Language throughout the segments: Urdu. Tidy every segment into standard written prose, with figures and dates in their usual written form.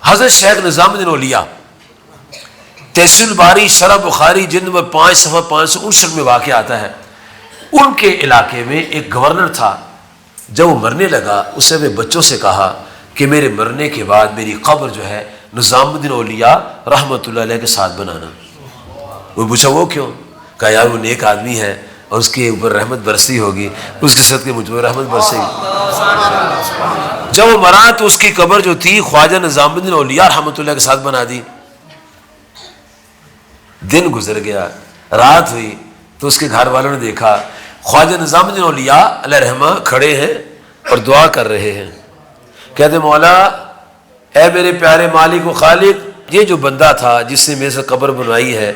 حضرت شیخ نظام الدین اولیاء تحصیل الباری شرح بخاری جلد نمبر 5 صفحہ 559 میں واقع آتا ہے، ان کے علاقے میں ایک گورنر تھا، جب وہ مرنے لگا اس نے اپنے بچوں سے کہا کہ میرے مرنے کے بعد میری قبر جو ہے نظام الدین اولیاء رحمۃ اللہ علیہ کے ساتھ بنانا۔ وہ پوچھا وہ کیوں؟ کہا یار وہ نیک آدمی ہے اور اس کے اوپر رحمت برسی ہوگی، اس کے صدقے مجھ پر رحمت برسے گی۔ جب وہ مرا تو اس کی قبر جو تھی خواجہ نظام الدین اولیاء رحمۃ اللہ کے ساتھ بنا دی۔ دن گزر گیا، رات ہوئی تو اس کے گھر والوں نے دیکھا خواجہ نظام الدین اولیاء علیہ رحمہ کھڑے ہیں اور دعا کر رہے ہیں، کہتے مولا اے میرے پیارے مالک و خالق، یہ جو بندہ تھا جس نے میرے سے قبر بنوائی ہے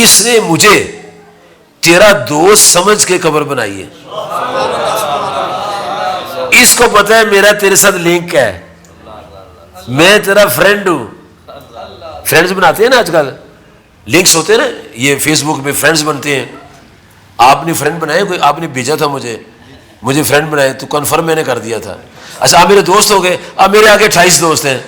اس نے مجھے تیرا دوست سمجھ کے قبر بنائی ہے، اس کو پتہ ہے میرا تیرے ساتھ لنک ہے، میں تیرا فرینڈ ہوں۔ فرینڈز بناتے ہیں نا آج کل، لنکس ہوتے ہیں نا، یہ فیس بک پہ فرینڈز بنتے ہیں۔ آپ نے فرینڈ بنائے، کوئی آپ نے بھیجا تھا مجھے فرینڈ بنائے تو کنفرم میں نے کر دیا تھا، اچھا آپ میرے دوست ہو گئے، اب میرے آگے 28 دوست ہیں۔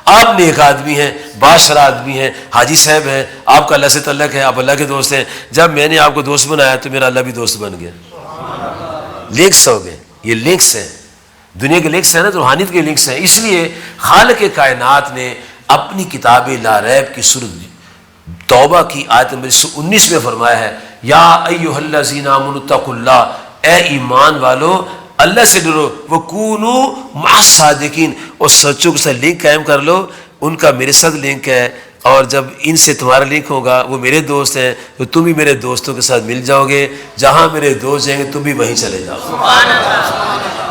آپ نیک آدمی ہیں، باشرہ آدمی ہیں، حاجی صاحب ہیں، آپ کا اللہ سے تعلق ہے، آپ اللہ کے دوست ہیں، جب میں نے آپ کو دوست بنایا تو میرا اللہ بھی دوست بن گیا۔ لنکس ہو گئے، یہ لنکس ہیں، دنیا کے لنکس ہیں نا، تو روحانیت کے لنکس ہیں۔ اس لیے خالق کائنات نے اپنی کتاب لا ریب کی سورۃ توبہ کی آیت نمبر 19 میں فرمایا ہے یا ایھا الذین آمنوا اتقوا اللہ، اے ایمان والو اللہ سے ڈرو، وکونوا مع الصادقین، اور سچوں کے ساتھ لنک قائم کر لو، ان کا میرے ساتھ لنک ہے، اور جب ان سے تمہارا لنک ہوگا وہ میرے دوست ہیں تو تم بھی میرے دوستوں کے ساتھ مل جاؤ گے، جہاں میرے دوست جائیں گے تم بھی وہیں چلے جاؤ۔